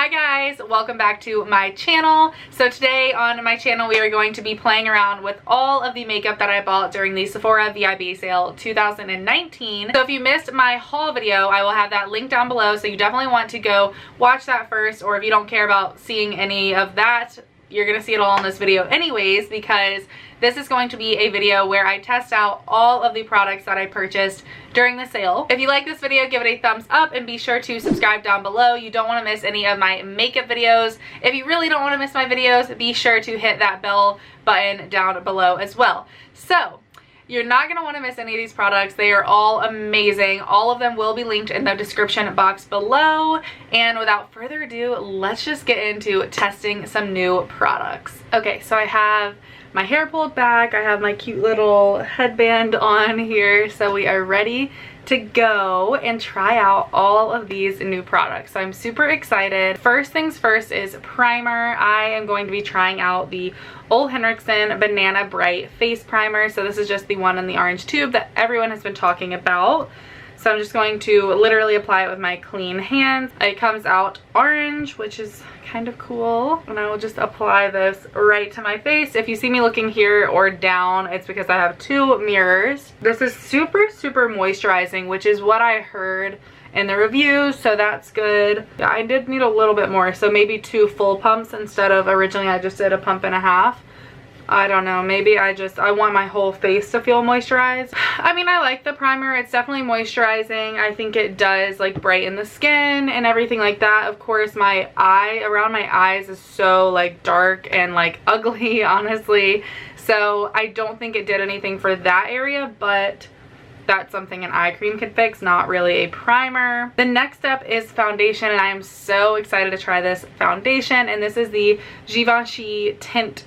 Hi guys, welcome back to my channel. So today on my channel we are going to be playing around with all of the makeup that I bought during the Sephora VIB Sale 2019. So if you missed my haul video, I will have that link down below, so you definitely want to go watch that first, or if you don't care about seeing any of that, you're gonna see it all in this video anyways, because this is going to be a video where I test out all of the products that I purchased during the sale. If you like this video, give it a thumbs up and be sure to subscribe down below. You don't want to miss any of my makeup videos. If you really don't want to miss my videos, be sure to hit that bell button down below as well. So you're not going to want to miss any of these products. They are all amazing. All of them will be linked in the description box below. And without further ado, let's just get into testing some new products. Okay, so I have my hair pulled back. I have my cute little headband on here. So we are ready to go and try out all of these new products. So I'm super excited. First things first is primer. I am going to be trying out the Ole Henriksen Banana Bright Face Primer. So this is just the one in the orange tube that everyone has been talking about. So I'm just going to literally apply it with my clean hands. It comes out orange, which is kind of cool. And I will just apply this right to my face. If you see me looking here or down, it's because I have two mirrors. This is super, super moisturizing, which is what I heard in the reviews, so that's good. Yeah, I did need a little bit more, so maybe 2 full pumps instead of originally I just did a pump and a half. I don't know, maybe I want my whole face to feel moisturized. I mean, I like the primer. It's definitely moisturizing. I think it does like brighten the skin and everything like that. Of course, my eye, around my eyes is so like dark and like ugly, honestly. So I don't think it did anything for that area, but that's something an eye cream could fix, not really a primer. The next step is foundation, and I am so excited to try this foundation. And this is the Givenchy Tint,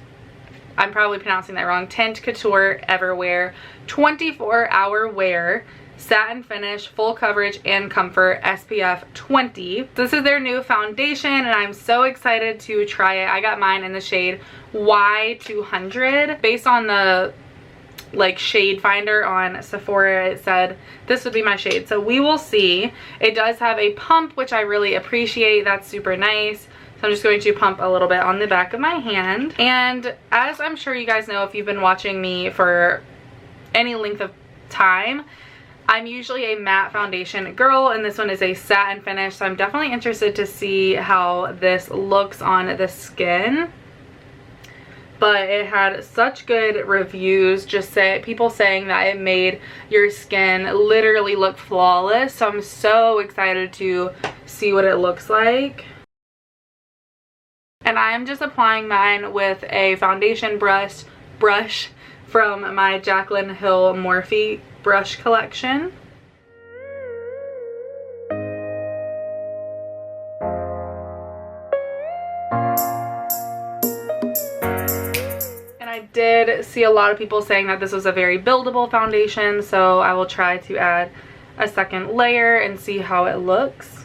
I'm probably pronouncing that wrong, Tint Couture Everwear 24-hour wear, satin finish, full coverage and comfort, SPF 20. This is their new foundation and I'm so excited to try it. I got mine in the shade Y200. Based on the like shade finder on Sephora, it said this would be my shade, so we will see. It does have a pump, which I really appreciate. That's super nice. So I'm just going to pump a little bit on the back of my hand. And as I'm sure you guys know, if you've been watching me for any length of time, I'm usually a matte foundation girl, and this one is a satin finish. So I'm definitely interested to see how this looks on the skin. But it had such good reviews, people saying that it made your skin literally look flawless. So I'm so excited to see what it looks like. And I'm just applying mine with a foundation brush from my Jaclyn Hill Morphe brush collection. And I did see a lot of people saying that this was a very buildable foundation, so I will try to add a second layer and see how it looks.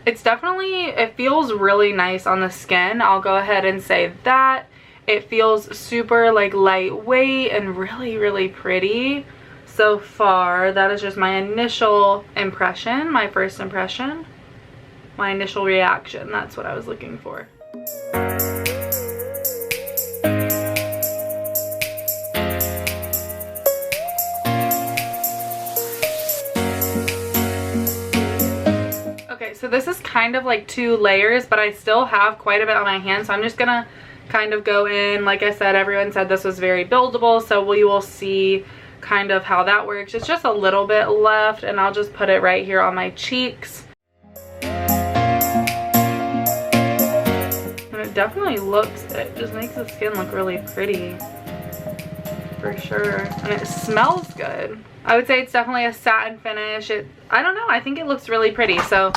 It's definitely, it feels really nice on the skin. I'll go ahead and say that. It feels super like lightweight and really, really pretty so far. That is just my initial impression, my first impression, my initial reaction. That's what I was looking for. So this is kind of like 2 layers, but I still have quite a bit on my hand, so I'm just gonna kind of go in. Like I said, everyone said this was very buildable, so we will see kind of how that works. It's just a little bit left, and I'll just put it right here on my cheeks. And it definitely looks, it just makes the skin look really pretty, for sure. And it smells good. I would say it's definitely a satin finish. I don't know, I think it looks really pretty. So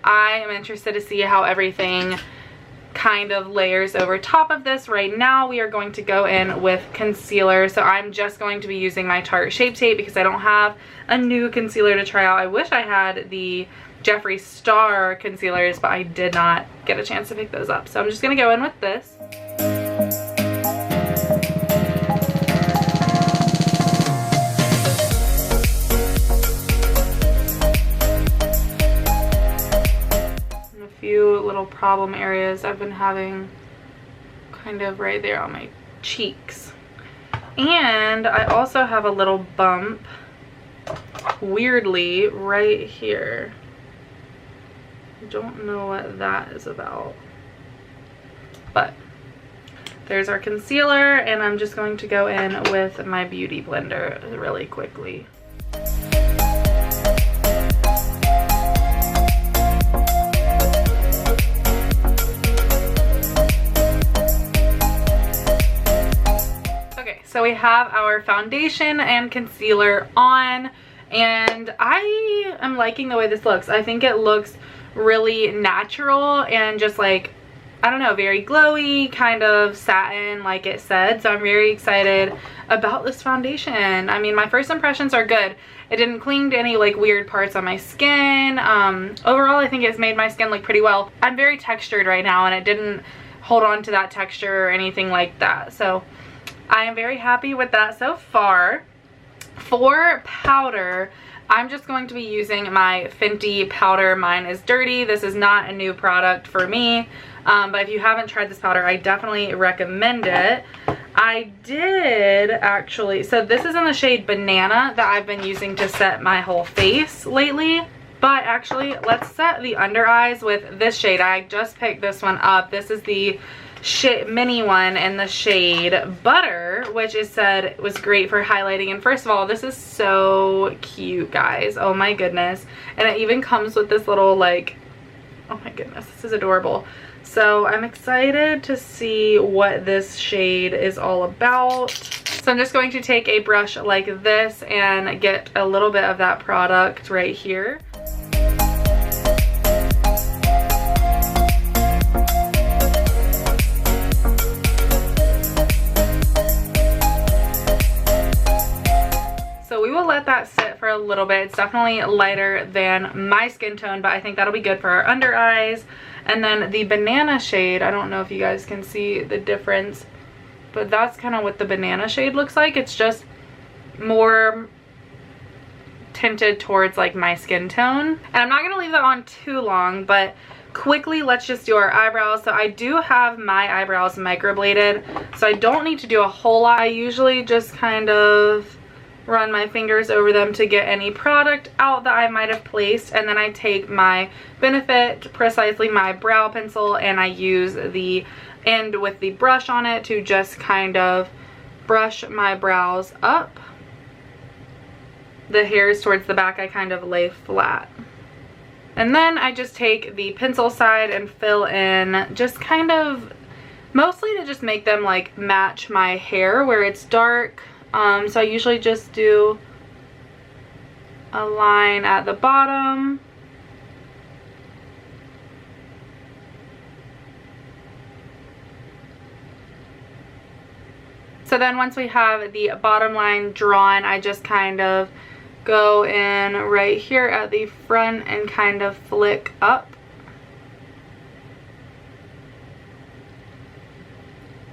I am interested to see how everything kind of layers over top of this. Right now we are going to go in with concealer. So I'm just going to be using my Tarte Shape Tape because I don't have a new concealer to try out. I wish I had the Jeffree Star concealers, but I did not get a chance to pick those up. So I'm just going to go in with this. few little problem areas I've been having kind of right there on my cheeks. And I also have a little bump, weirdly, right here. I don't know what that is about. But there's our concealer, and I'm just going to go in with my beauty blender really quickly. Okay, so we have our foundation and concealer on, and I am liking the way this looks. I think it looks really natural and just like, I don't know, very glowy, kind of satin like it said. So I'm very excited about this foundation. I mean, my first impressions are good. It didn't cling to any like weird parts on my skin. Overall, I think it's made my skin look pretty well. I'm very textured right now, and it didn't hold on to that texture or anything like that. So I am very happy with that so far. For powder, I'm just going to be using my Fenty powder. Mine is dirty. This is not a new product for me. But if you haven't tried this powder, I definitely recommend it. I did actually, so this is in the shade Banana that I've been using to set my whole face lately. But actually, let's set the under eyes with this shade. I just picked this one up. This is the mini one in the shade Butter, which is said was great for highlighting. And first of all, this is so cute, guys. Oh my goodness. And it even comes with this little like, oh my goodness, this is adorable. So I'm excited to see what this shade is all about. So I'm just going to take a brush like this and get a little bit of that product right here. So we will let that sit for a little bit. It's definitely lighter than my skin tone, but I think that'll be good for our under eyes. And then the Banana shade, I don't know if you guys can see the difference, but that's kind of what the Banana shade looks like. It's just more tinted towards like my skin tone. And I'm not going to leave that on too long, but quickly let's just do our eyebrows. So I do have my eyebrows microbladed, so I don't need to do a whole lot. I usually just kind of run my fingers over them to get any product out that I might have placed, and then I take my Benefit, precisely my brow pencil, and I use the end with the brush on it to just kind of brush my brows up. The hairs towards the back I kind of lay flat. And then I just take the pencil side and fill in, just kind of mostly to just make them like match my hair where it's dark. So I usually just do a line at the bottom. So then once we have the bottom line drawn, I just kind of go in right here at the front and kind of flick up.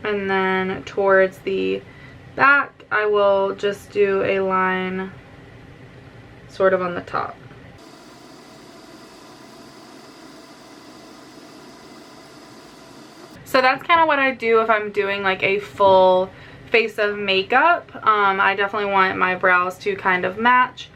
And then towards the back, I will just do a line sort of on the top. So that's kind of what I do if I'm doing like a full face of makeup. I definitely want my brows to kind of match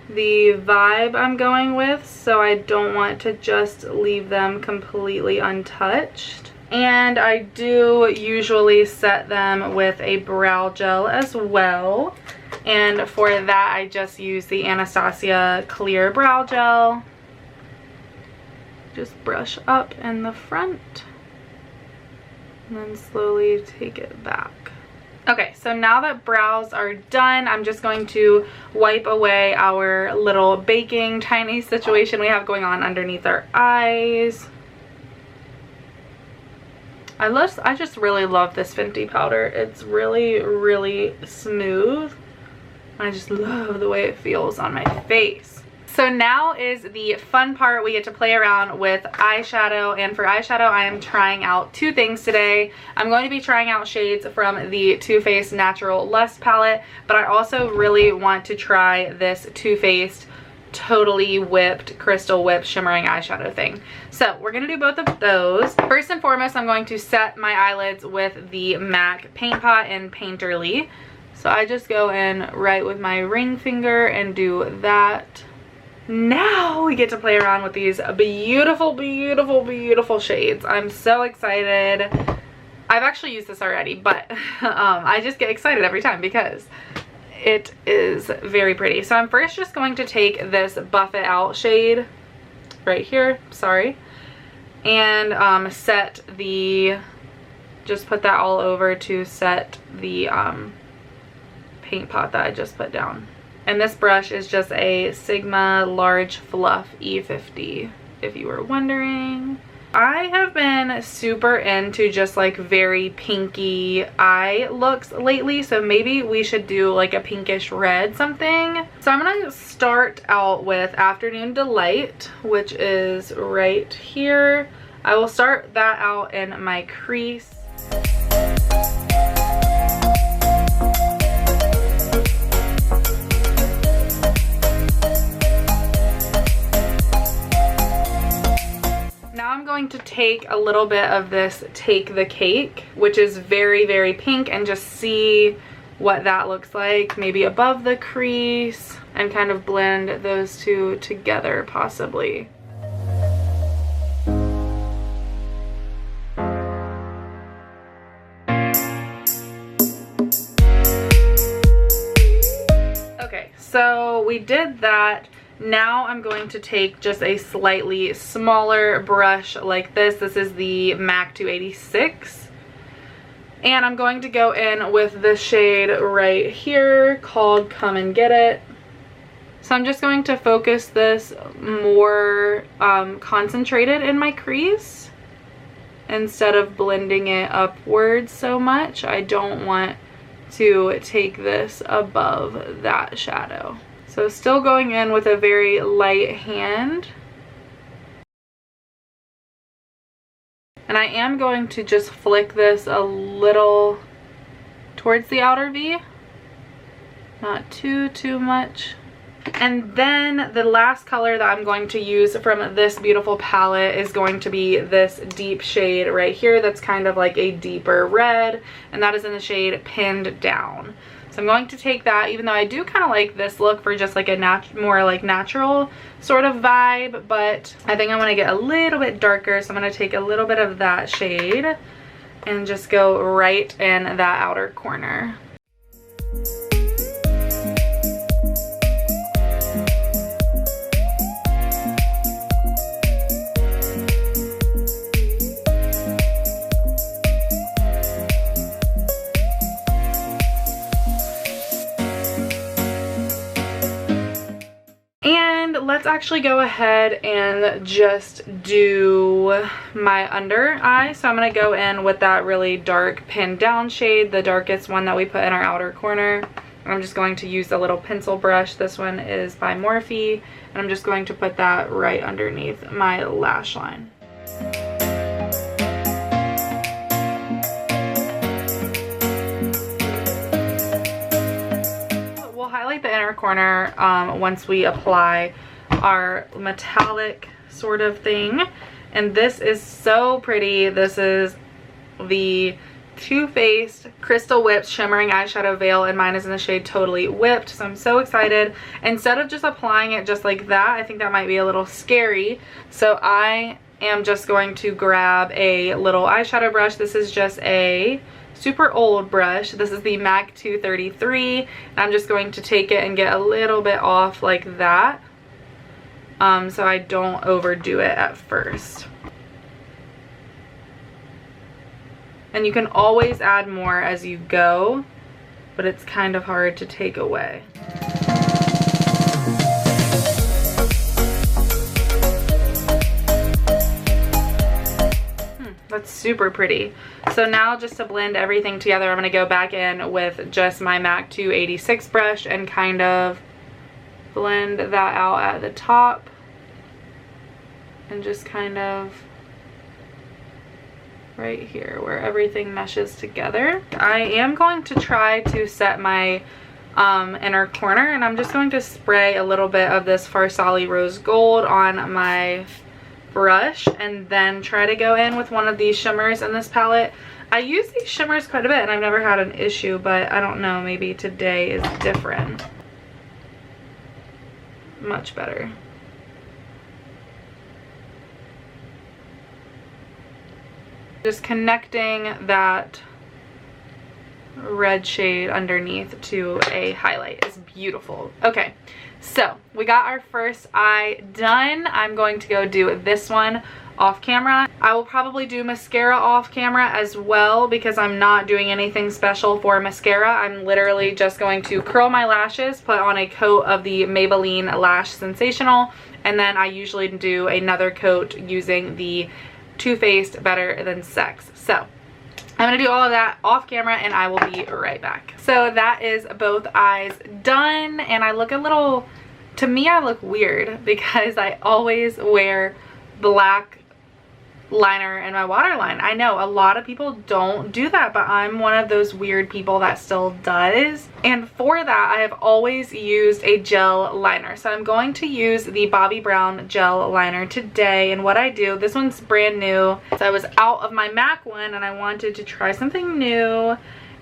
the vibe I'm going with, so I don't want to just leave them completely untouched. And I do usually set them with a brow gel as well. And for that, I just use the Anastasia Clear Brow Gel. Just brush up in the front. And then slowly take it back. Okay, so now that brows are done, I'm just going to wipe away our little baking tiny situation we have going on underneath our eyes. I just really love this Fenty powder. It's really, really smooth. I just love the way it feels on my face. So now is the fun part. We get to play around with eyeshadow, and for eyeshadow I am trying out two things today. I'm going to be trying out shades from the Too Faced Natural Lust palette, but I also really want to try this Too Faced Totally Whipped Crystal Whip shimmering eyeshadow thing. So we're gonna do both of those. First and foremost, I'm going to set my eyelids with the MAC Paint Pot in Painterly. So I just go in right with my ring finger and do that. Now we get to play around with these beautiful, beautiful, beautiful shades. I'm so excited. I've actually used this already, but I just get excited every time because it is very pretty. So I'm first just going to take this Buff It Out shade right here, sorry, and just put that all over to set the paint pot that I just put down. And this brush is just a Sigma Large Fluff E50, if you were wondering. I have been super into just like very pinky eye looks lately, so maybe we should do like a pinkish red something. So I'm gonna start out with Afternoon Delight, which is right here. I will start that out in my crease. I'm going to take a little bit of this Take the Cake, which is very, very pink, and just see what that looks like, maybe above the crease, and kind of blend those two together possibly. Okay, so we did that. Now I'm going to take just a slightly smaller brush like this. This is the MAC 286. And I'm going to go in with the shade right here called Come and Get It. So I'm just going to focus this more concentrated in my crease instead of blending it upwards so much. I don't want to take this above that shadow. So still going in with a very light hand. And I am going to just flick this a little towards the outer V. Not too much. And then the last color that I'm going to use from this beautiful palette is going to be this deep shade right here that's kind of like a deeper red, and that is in the shade Pinned Down. So I'm going to take that, even though I do kind of like this look for just like a more like natural sort of vibe, but I think I want to get a little bit darker, so I'm going to take a little bit of that shade and just go right in that outer corner. Let's actually go ahead and just do my under eye. So I'm going to go in with that really dark Pinned Down shade, the darkest one that we put in our outer corner. I'm just going to use a little pencil brush. This one is by Morphe, and I'm just going to put that right underneath my lash line. We'll highlight the inner corner once we apply our metallic sort of thing, and this is so pretty. This is the Too Faced Crystal Whipped Shimmering Eyeshadow Veil, and mine is in the shade Totally Whipped, so I'm so excited. Instead of just applying it just like that, I think that might be a little scary, so I am just going to grab a little eyeshadow brush. This is just a super old brush. This is the MAC 233, and I'm just going to take it and get a little bit off like that. So I don't overdo it at first. And you can always add more as you go, but it's kind of hard to take away. That's super pretty. So now just to blend everything together, I'm going to go back in with just my MAC 286 brush and kind of blend that out at the top. And just kind of right here where everything meshes together. I am going to try to set my inner corner, and I'm just going to spray a little bit of this Farsali Rose Gold on my brush and then try to go in with one of these shimmers in this palette. I use these shimmers quite a bit and I've never had an issue, but I don't know, maybe today is different. Much better. Just connecting that red shade underneath to a highlight is beautiful. Okay, so we got our first eye done. I'm going to go do this one off camera. I will probably do mascara off camera as well because I'm not doing anything special for mascara. I'm literally just going to curl my lashes, put on a coat of the Maybelline Lash Sensational, and then I usually do another coat using the Too Faced Better Than Sex. So I'm going to do all of that off camera and I will be right back. So that is both eyes done, and I look a little, to me I look weird because I always wear black liner in my waterline. I know a lot of people don't do that, but I'm one of those weird people that still does. And for that, I have always used a gel liner. So I'm going to use the Bobbi Brown gel liner today. And what I do, this one's brand new. So I was out of my MAC one and I wanted to try something new.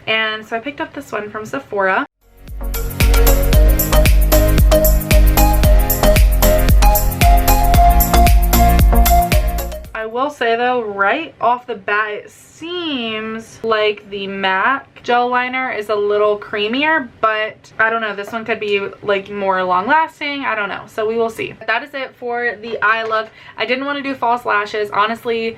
And so I picked up this one from Sephora. I will say though, right off the bat, it seems like the MAC gel liner is a little creamier, but I don't know, this one could be like more long lasting. I don't know, so we will see. That is it for the eye look. I didn't want to do false lashes. Honestly,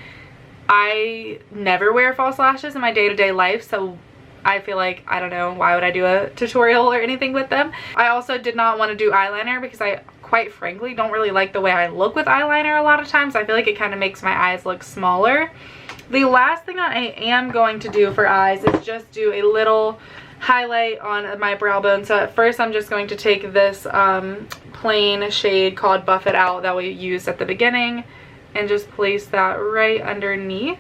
I never wear false lashes in my day-to-day life, so I feel like, I don't know, why would I do a tutorial or anything with them? I also did not want to do eyeliner because I quite frankly don't really like the way I look with eyeliner a lot of times. I feel like it kind of makes my eyes look smaller. The last thing I am going to do for eyes is just do a little highlight on my brow bone. So at first I'm just going to take this plain shade called Buff It Out that we used at the beginning and just place that right underneath.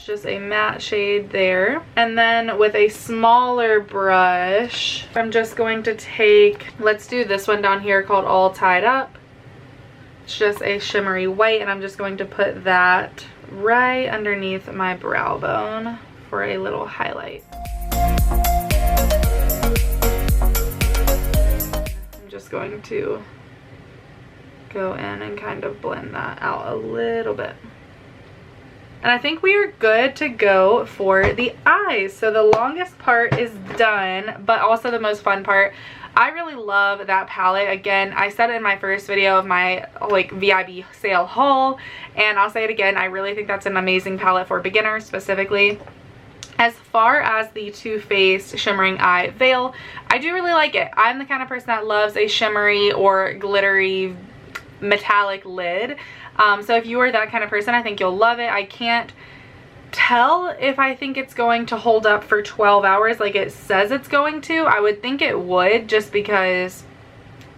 Just a matte shade there, and then with a smaller brush I'm just going to take, let's do this one down here called All Tied Up. It's just a shimmery white, and I'm just going to put that right underneath my brow bone for a little highlight. I'm just going to go in and kind of blend that out a little bit. And I think we are good to go for the eyes. So the longest part is done, but also the most fun part. I really love that palette. Again, I said it in my first video of my like VIB sale haul, and I'll say it again, I really think that's an amazing palette for beginners specifically. As far as the Too Faced Shimmering Eye Veil, I do really like it. I'm the kind of person that loves a shimmery or glittery metallic lid. So if you are that kind of person, I think you'll love it. I can't tell if I think it's going to hold up for 12 hours like it says it's going to. I would think it would, just because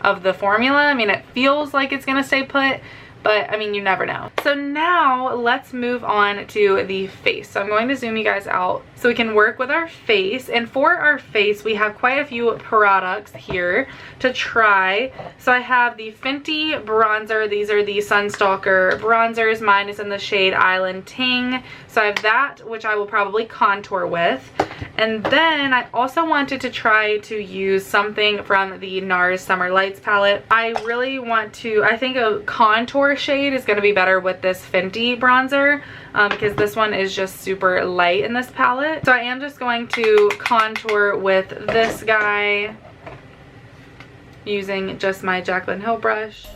of the formula. I mean, it feels like it's going to stay put, but I mean, you never know. So now let's move on to the face. So I'm going to zoom you guys out so we can work with our face. And for our face, we have quite a few products here to try. So I have the Fenty bronzer. These are the Sunstalker bronzers. Mine is in the shade Island Ting. So I have that, which I will probably contour with. And then I also wanted to try to use something from the NARS Summer Lights palette. I really want to, I think a contour shade is going to be better with this Fenty bronzer because this one is just super light in this palette. So I am just going to contour with this guy using just my Jaclyn Hill brush.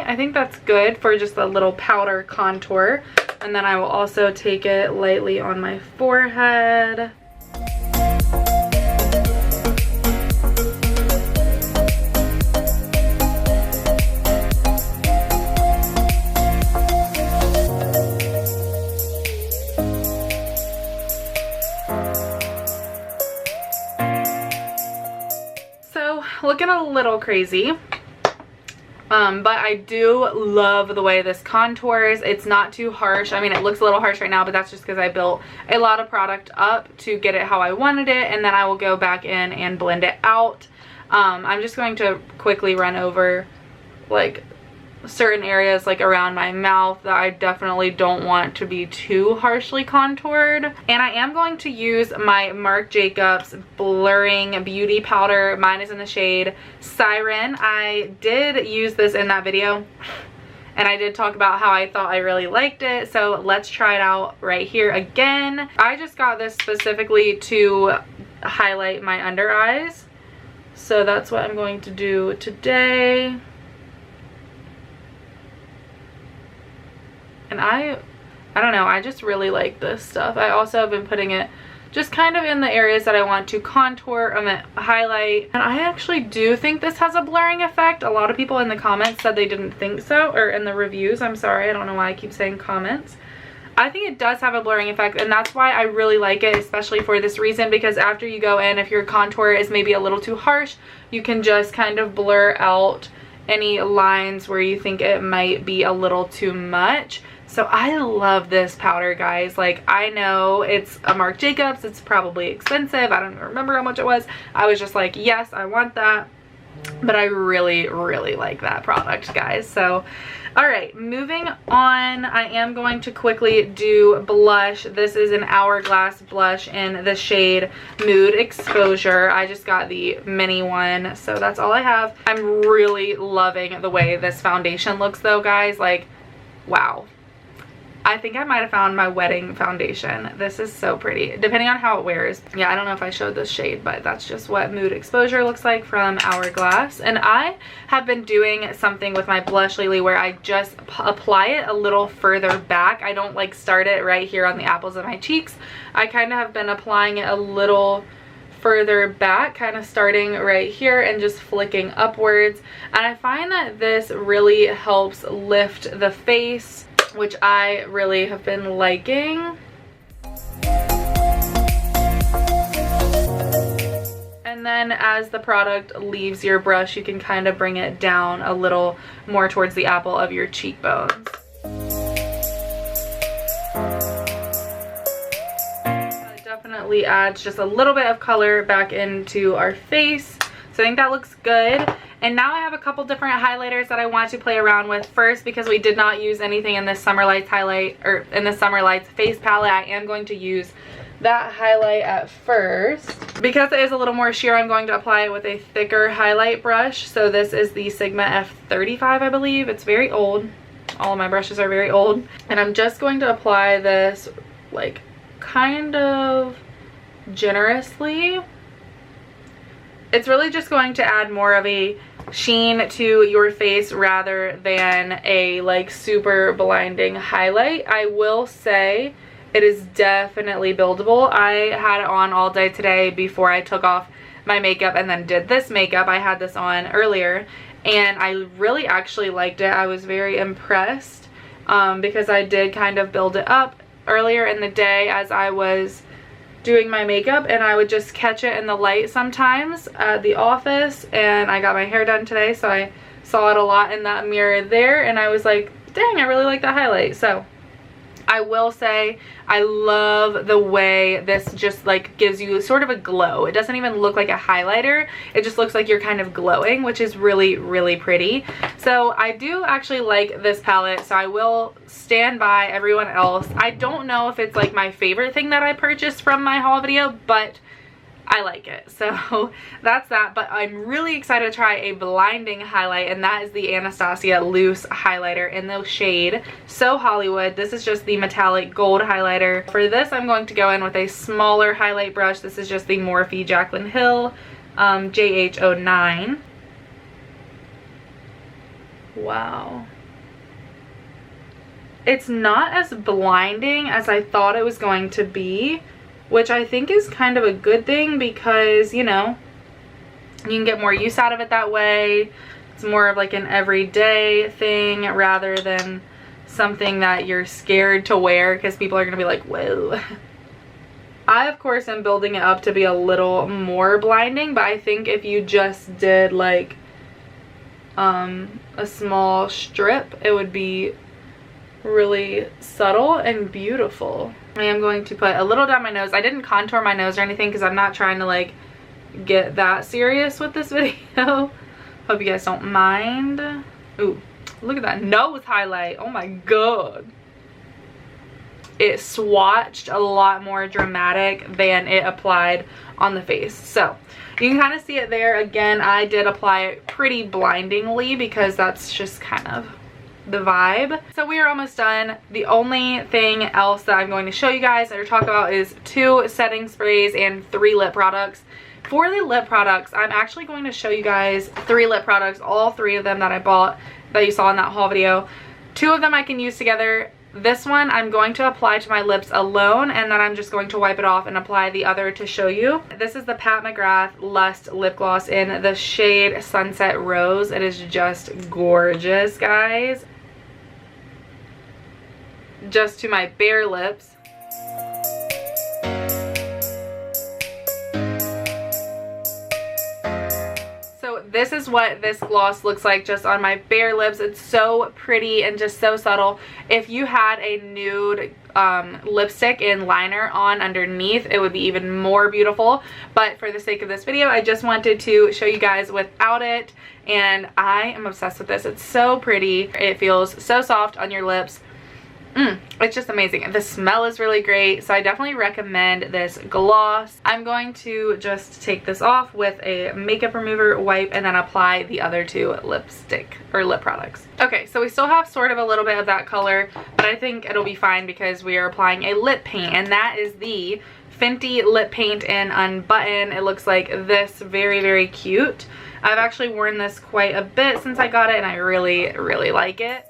I think that's good for just a little powder contour. And then I will also take it lightly on my forehead. looking a little crazy. But I do love the way this contours. It's not too harsh. I mean, it looks a little harsh right now, but that's just because I built a lot of product up to get it how I wanted it, and then I will go back in and blend it out. I'm just going to quickly run over like certain areas like around my mouth that I definitely don't want to be too harshly contoured. And I am going to use my Marc Jacobs blurring beauty powder. Mine is in the shade Siren. I did use this in that video and I did talk about how I thought I really liked it, so let's try it out right here again. I just got this specifically to highlight my under eyes, so that's what I'm going to do today. And I don't know, I just really like this stuff. I also have been putting it just kind of in the areas that I want to contour and highlight. And I actually do think this has a blurring effect. A lot of people in the comments said they didn't think so, or in the reviews. I'm sorry, I don't know why I keep saying comments. I think it does have a blurring effect, and that's why I really like it, especially for this reason, because after you go in, if your contour is maybe a little too harsh, you can just kind of blur out any lines where you think it might be a little too much. So I love this powder, guys. Like, I know it's a Marc Jacobs, it's probably expensive, I don't even remember how much it was. I was just like, yes, I want that. But I really, really like that product, guys. So all right, moving on, I am going to quickly do blush. This is an Hourglass blush in the shade Mood Exposure. I just got the mini one, so that's all I have. I'm really loving the way this foundation looks though, guys. Like, wow. I think I might have found my wedding foundation. This is so pretty, depending on how it wears. Yeah, I don't know if I showed this shade, but that's just what Mood Exposure looks like from Hourglass. And I have been doing something with my blush lately where I just apply it a little further back. I don't like start it right here on the apples of my cheeks. I kind of have been applying it a little further back, kind of starting right here and just flicking upwards. And I find that this really helps lift the face, which I really have been liking. And then as the product leaves your brush, you can kind of bring it down a little more towards the apple of your cheekbones. It definitely adds just a little bit of color back into our face. So I think that looks good. And now I have a couple different highlighters that I want to play around with. First, because we did not use anything in this Summer Lights highlight, or in the Summer Lights face palette, I am going to use that highlight at first. Because it is a little more sheer, I'm going to apply it with a thicker highlight brush. So this is the Sigma F35, I believe. It's very old. All of my brushes are very old. And I'm just going to apply this like kind of generously. It's really just going to add more of a sheen to your face rather than a like super blinding highlight. I will say it is definitely buildable. I had it on all day today before I took off my makeup and then did this makeup. I had this on earlier and I really actually liked it. I was very impressed because I did kind of build it up earlier in the day as I was doing my makeup, and I would just catch it in the light sometimes at the office. And I got my hair done today, so I saw it a lot in that mirror there, and I was like, dang, I really like that highlight. So I will say I love the way this just like gives you sort of a glow. It doesn't even look like a highlighter. It just looks like you're kind of glowing, which is really, really pretty. So I do actually like this palette, so I will stand by everyone else. I don't know if it's like my favorite thing that I purchased from my haul video, but I like it. So that's that. But I'm really excited to try a blinding highlight, and that is the Anastasia Loose highlighter in the shade So Hollywood. This is just the metallic gold highlighter. For this, I'm going to go in with a smaller highlight brush. This is just the Morphe Jaclyn Hill JH09. Wow. It's not as blinding as I thought it was going to be, which I think is kind of a good thing because, you know, you can get more use out of it that way. It's more of like an everyday thing rather than something that you're scared to wear because people are going to be like, whoa. I, of course, am building it up to be a little more blinding, but I think if you just did like a small strip, it would be really subtle and beautiful. I am going to put a little down my nose. I didn't contour my nose or anything because I'm not trying to like get that serious with this video. Hope you guys don't mind. Ooh, look at that nose highlight. Oh my god. It swatched a lot more dramatic than it applied on the face. So you can kind of see it there. Again, I did apply it pretty blindingly because that's just kind of the vibe. So we are almost done. The only thing else that I'm going to show you guys or talk about is 2 setting sprays and 3 lip products. For the lip products, I'm actually going to show you guys 3 lip products, all 3 of them that I bought that you saw in that haul video. 2 of them I can use together. This one I'm going to apply to my lips alone, and then I'm just going to wipe it off and apply the other to show you. This is the Pat McGrath Lust Lip Gloss in the shade Sunset Rose. It is just gorgeous, guys. Just to my bare lips. This is what this gloss looks like just on my bare lips. It's so pretty and just so subtle. If you had a nude lipstick and liner on underneath, it would be even more beautiful. But for the sake of this video, I just wanted to show you guys without it. And I am obsessed with this. It's so pretty. It feels so soft on your lips. It's just amazing. The smell is really great, so I definitely recommend this gloss. I'm going to just take this off with a makeup remover wipe and then apply the other 2 lipstick or lip products. Okay, so we still have sort of a little bit of that color, but I think it'll be fine because we are applying a lip paint, and that is the Fenty Lip Paint in Unbutton. It looks like this. Very, very cute. I've actually worn this quite a bit since I got it, and I really, really like it.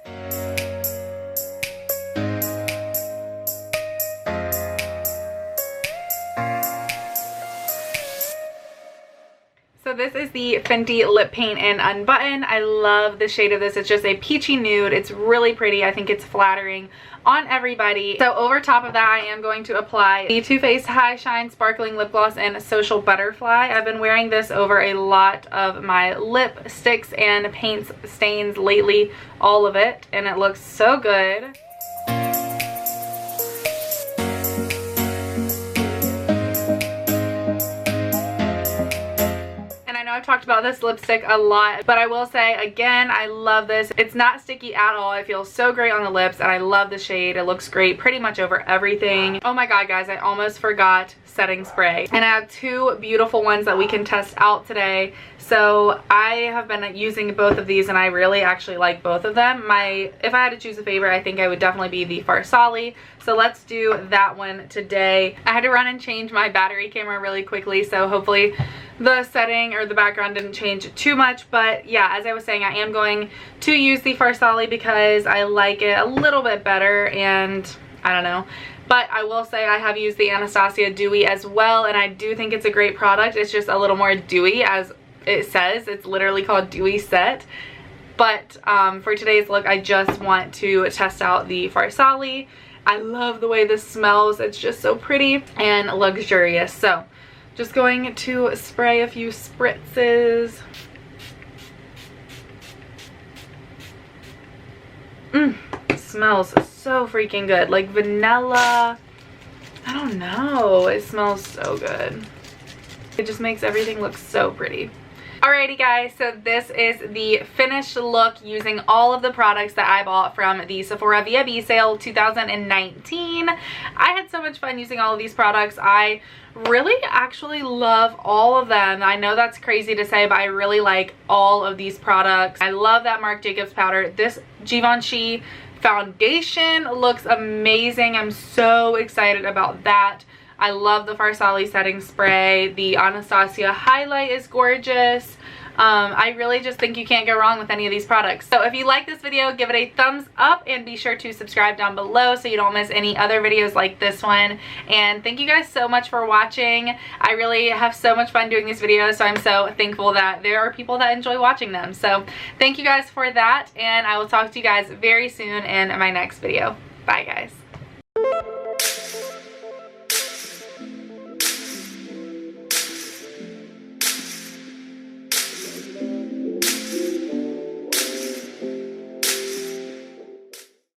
So this is the Fenty Lip Paint in Unbutton. I love the shade of this. It's just a peachy nude. It's really pretty. I think it's flattering on everybody. So over top of that, I am going to apply the Too Faced High Shine Sparkling Lip Gloss in Social Butterfly. I've been wearing this over a lot of my lipsticks and paint stains lately, all of it, and it looks so good. I've talked about this lipstick a lot, but I will say again, I love this. It's not sticky at all. It feels so great on the lips, and I love the shade. It looks great pretty much over everything. Oh my god, guys, I almost forgot setting spray, and I have 2 beautiful ones that we can test out today. So I have been using both of these, and I really actually like both of them. If I had to choose a favorite, I think I would definitely be the Farsali. So let's do that one today. I had to run and change my battery camera really quickly, so hopefully the setting or the background didn't change too much. But yeah, as I was saying, I am going to use the Farsali because I like it a little bit better, and I don't know. But I will say I have used the Anastasia Dewy as well, and I do think it's a great product. It's just a little more dewy, as it says. It's literally called Dewy Set. But for today's look, I just want to test out the Farsali. I love the way this smells. It's just so pretty and luxurious. So just going to spray a few spritzes. It smells so freaking good. Like vanilla. I don't know. It smells so good. It just makes everything look so pretty. Alrighty guys, so this is the finished look using all of the products that I bought from the Sephora VIB Sale 2019. I had so much fun using all of these products. I really actually love all of them. I know that's crazy to say, but I really like all of these products. I love that Marc Jacobs powder. This Givenchy foundation looks amazing. I'm so excited about that. I love the Farsali setting spray. The Anastasia highlight is gorgeous. I really just think you can't go wrong with any of these products. So if you like this video, give it a thumbs up and be sure to subscribe down below so you don't miss any other videos like this one. And thank you guys so much for watching. I really have so much fun doing these videos, so I'm so thankful that there are people that enjoy watching them. So thank you guys for that, and I will talk to you guys very soon in my next video. Bye guys.